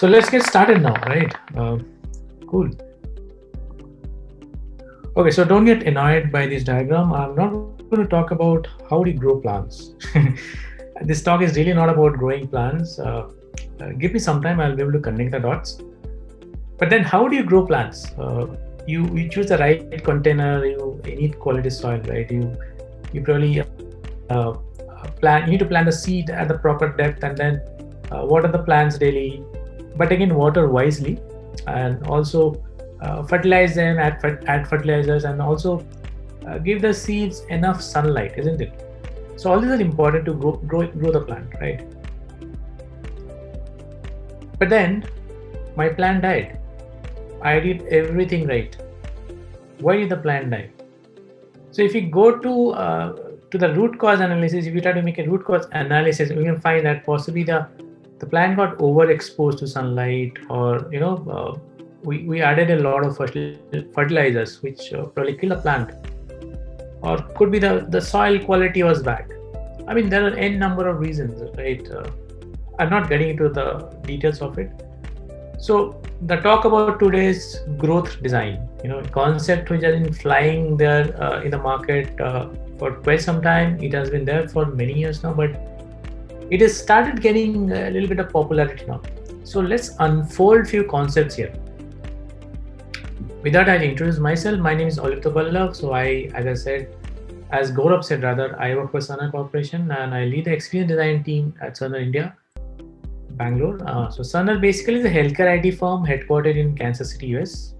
So let's get started now, right? Cool. Okay, so don't get annoyed by this diagram. I'm not going to talk about how do you grow plants. This talk is really not about growing plants. Give me some time, I'll be able to connect the dots. But then, how do you grow plants? You choose the right container. You need quality soil, right? You probably plant. You need to plant the seed at the proper depth, and then water the plants daily. But again, water wisely, and also fertilize them. Add fertilizers, and also give the seeds enough sunlight, isn't it? So all these are important to grow the plant, right? But then my plant died. I did everything right. Why did the plant die? So if you go to the root cause analysis, if you try to make a root cause analysis, we can find that possibly the plant got overexposed to sunlight, or we added a lot of fertilizers, which probably kill the plant, or could be the soil quality was bad. I mean, there are n number of reasons, right? I'm not getting into the details of it. So the talk about today's growth design, concept which has been flying there in the market for quite some time. It has been there for many years now, but it has started getting a little bit of popularity now. So let's unfold few concepts here. With that, I'll introduce myself. My name is Alipta Ballav. So as Gaurav said rather, I work for Sana Corporation and I lead the experience design team at Sana India, Bangalore. So Sana basically is a healthcare IT firm headquartered in Kansas City, US.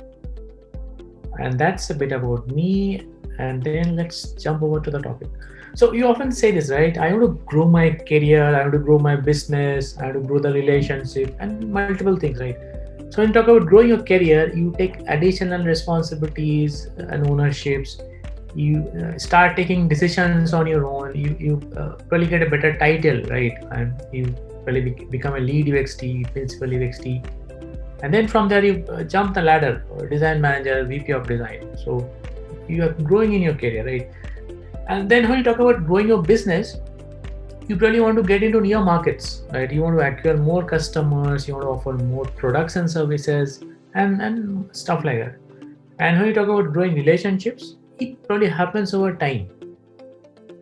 And that's a bit about me. And then let's jump over to the topic. So you often say this, right? I want to grow my career, I want to grow my business, I want to grow the relationship and multiple things, right? So when you talk about growing your career, you take additional responsibilities and ownerships. You start taking decisions on your own. You probably get a better title, right? And you probably become a lead UXT, principal UXT. And then from there, you jump the ladder, design manager, VP of design. So you are growing in your career, right? And then when you talk about growing your business, you probably want to get into new markets, right? You want to acquire more customers, you want to offer more products and services and stuff like that. And when you talk about growing relationships, it probably happens over time.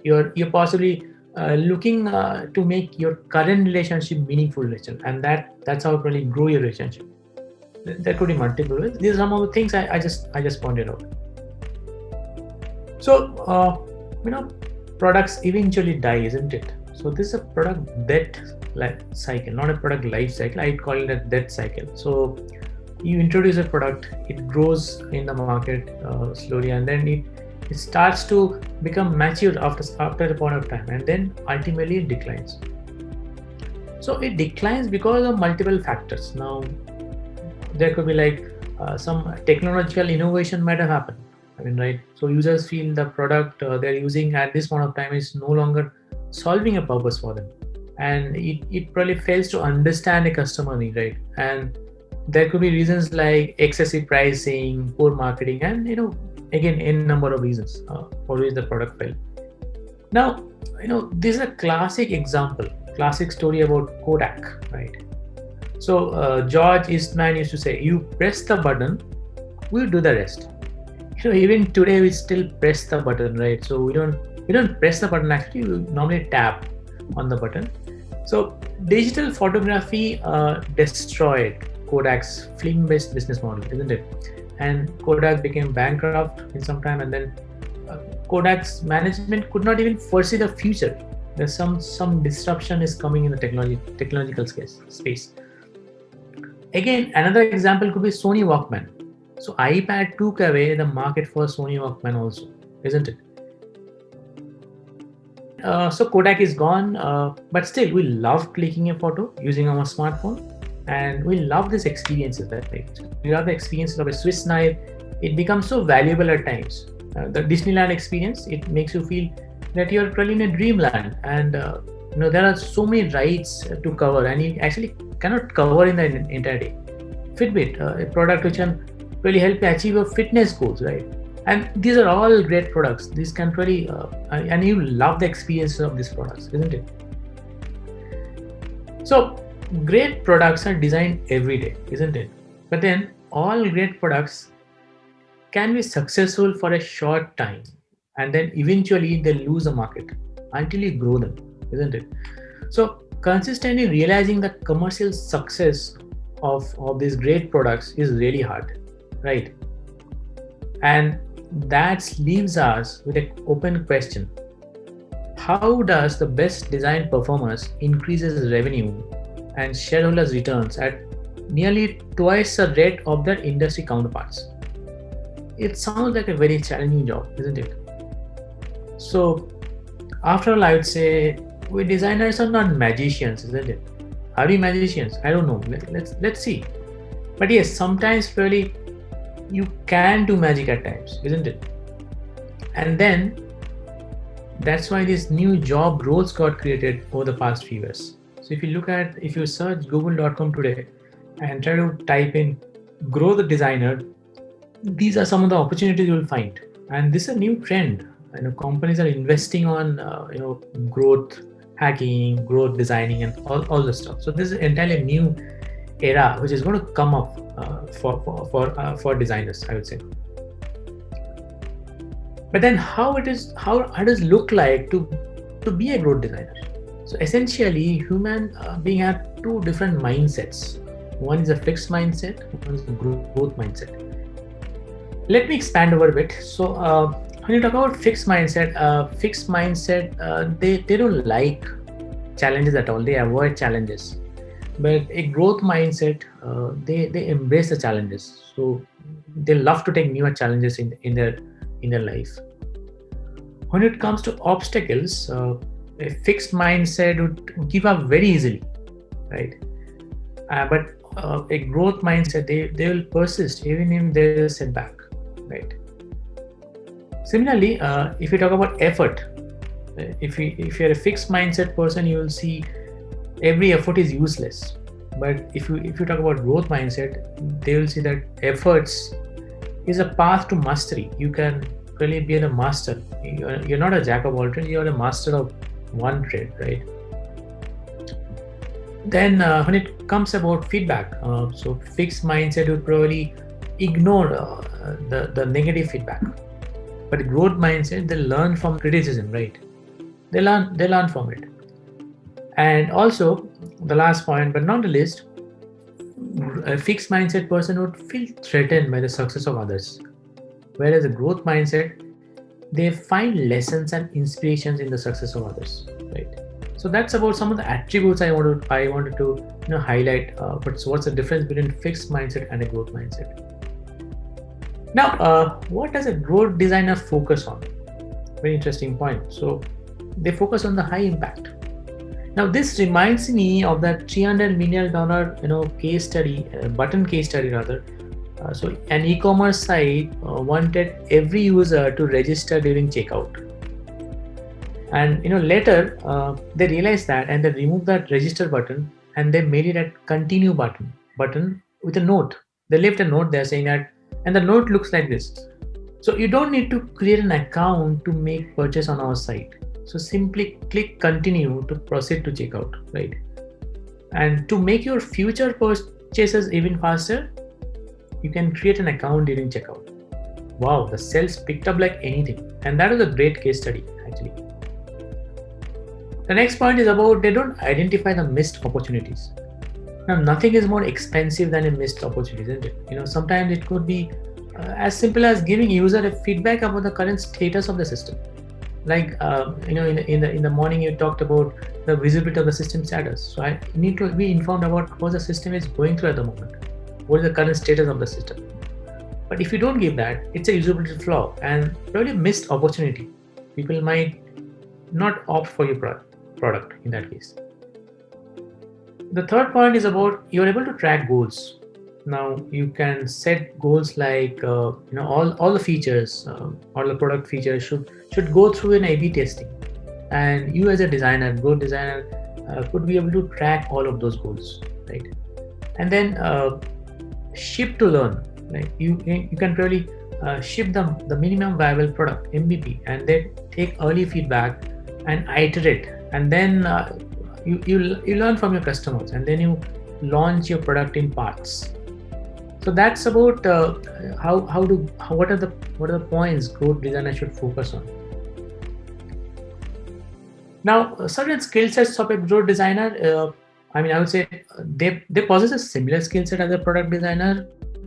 You're possibly looking to make your current relationship meaningful relationship, and that's how you probably grow your relationship. There could be multiple ways. These are some of the things I just pointed out. So products eventually die, isn't it? So this is a product death cycle, not a product life cycle. I'd call it a death cycle. So you introduce a product, it grows in the market slowly, and then it starts to become mature after a point of time, and then ultimately it declines. So it declines because of multiple factors. Now there could be like some technological innovation might have happened. I mean, right? So users feel the product they're using at this point of time is no longer solving a purpose for them, and it probably fails to understand a customer need, right? And there could be reasons like excessive pricing, poor marketing, and again n number of reasons for which the product failed. Now this is a classic story about Kodak, right? So George Eastman used to say, you press the button, we'll do the rest. Even today we still press the button, right? So we don't press the button, actually we normally tap on the button. So digital photography destroyed Kodak's film-based business model, isn't it? And Kodak became bankrupt in some time, and then Kodak's management could not even foresee the future. There's some disruption is coming in the technological space. Again, another example could be Sony Walkman. So iPad took away the market for Sony Walkman also, isn't it? So Kodak is gone, but still we love clicking a photo using our smartphone, and we love these experiences, right? We love the experience of a Swiss knife. It becomes so valuable at times. The Disneyland experience, it makes you feel that you're probably in a dreamland, and there are so many rides to cover, and you actually cannot cover in the entire day. Fitbit, a product which can really help you achieve your fitness goals, right? And these are all great products. These can really, and you love the experience of these products, isn't it? So Great products are designed every day, isn't it? But then all great products can be successful for a short time, and then eventually they lose a market until you grow them, isn't it? So consistently realizing the commercial success of these great products is really hard, right? And that leaves us with an open question: how does the best design performance increases revenue and shareholders returns at nearly twice the rate of their industry counterparts? It sounds like a very challenging job, isn't it? So after all, I would say we designers are not magicians, isn't it? Are we magicians? I don't know. Let's see. But yes, sometimes really you can do magic at times, isn't it? And then that's why these new job roles got created over the past few years. So if you search google.com today and try to type in grow the designer, these are some of the opportunities you will find. And this is a new trend. Companies are investing on growth hacking, growth designing, and all this stuff. So this is entirely a new era which is going to come up for designers, I would say. But then how does look like to be a growth designer? So essentially, human being have two different mindsets. One is a fixed mindset, one is a growth mindset. Let me expand over a bit. So when you talk about fixed mindset, they don't like challenges at all. They avoid challenges. But a growth mindset, they embrace the challenges. So they love to take newer challenges in their life. When it comes to obstacles, a fixed mindset would give up very easily, right? But a growth mindset, they will persist even if there is a setback, right? Similarly, if you talk about effort, if you're a fixed mindset person, you will see every effort is useless. But if you talk about growth mindset, they will see that efforts is a path to mastery. You can really be a master. You're not a jack of all trades, you're a master of one trade, right? Then when it comes about feedback, so fixed mindset would probably ignore the negative feedback. But growth mindset, they learn from criticism, right? They learn from it. And also the last point, but not the least, a fixed mindset person would feel threatened by the success of others, whereas a growth mindset, they find lessons and inspirations in the success of others, right? So that's about some of the attributes I wanted to highlight. But what's the difference between fixed mindset and a growth mindset? Now, what does a growth designer focus on? Very interesting point. So they focus on the high impact. Now this reminds me of that $300 million case study, button case study rather. So an e-commerce site wanted every user to register during checkout, and later they realized that, and they removed that register button and they made it a continue button with a note. They left a note there saying that, and the note looks like this. So you don't need to create an account to make purchase on our site. So simply click continue to proceed to checkout, right? And to make your future purchases even faster, you can create an account during checkout. Wow, the sales picked up like anything. And that was a great case study, actually. The next point is about they don't identify the missed opportunities. Now, nothing is more expensive than a missed opportunity, isn't it? Sometimes it could be as simple as giving user a feedback about the current status of the system. Like in the morning you talked about the visibility of the system status. So I need to be informed about what the system is going through at the moment. What is the current status of the system? But if you don't give that, it's a usability flaw and probably a missed opportunity. People might not opt for your product in that case. The third point is about you're able to track goals. Now you can set goals like all the features, all the product features should go through an A/B testing, and you as a designer, growth designer, could be able to track all of those goals, right? And then ship to learn. Like you can really ship the minimum viable product (MVP) and then take early feedback and iterate, and then you learn from your customers, and then you launch your product in parts. So that's about what are the points growth designer should focus on. Now, certain skill sets of a growth designer, I would say they possess a similar skill set as a product designer.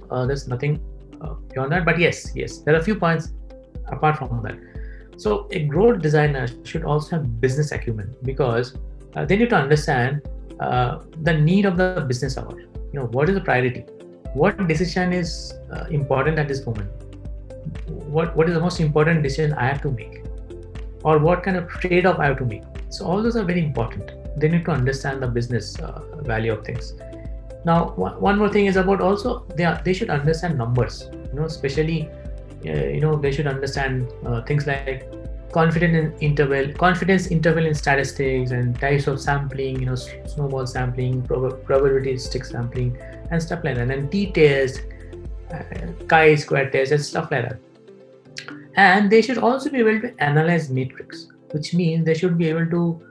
There's nothing beyond that, but yes, there are a few points apart from that. So a growth designer should also have business acumen, because they need to understand the need of the business hour. What is the priority? What decision is important at this moment? What is the most important decision I have to make? Or what kind of trade-off I have to make? So all those are very important. They need to understand the business value of things. Now, one more thing is about also they should understand numbers. Especially they should understand things like confidence interval in statistics, and types of sampling. Snowball sampling, probabilistic sampling, and stuff like that. And t-test, chi-square test, and stuff like that. And they should also be able to analyze metrics, which means they should be able to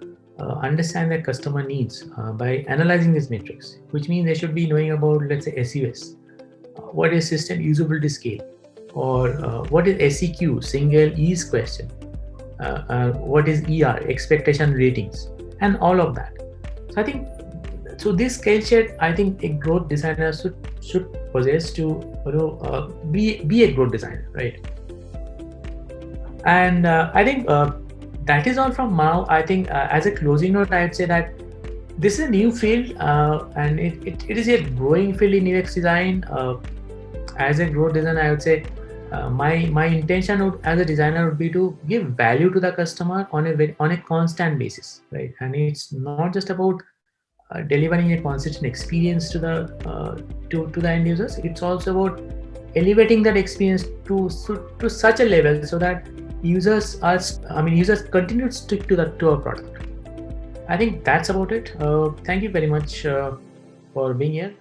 understand their customer needs by analyzing these metrics, which means they should be knowing about, let's say, SUS, what is system usability scale, or what is SEQ, single ease question, what is ER, expectation ratings, and all of that. So I think, this skill set, I think a growth designer should possess to be a growth designer, right? And I think that is all from now. I think as a closing note, I'd say that this is a new field, and it is a growing field in UX design. As a growth designer, I would say my intention as a designer would be to give value to the customer on a constant basis, right? And it's not just about delivering a consistent experience to the end users. It's also about elevating that experience to such a level so that users continue to stick to our product. I think that's about it. Thank you very much for being here.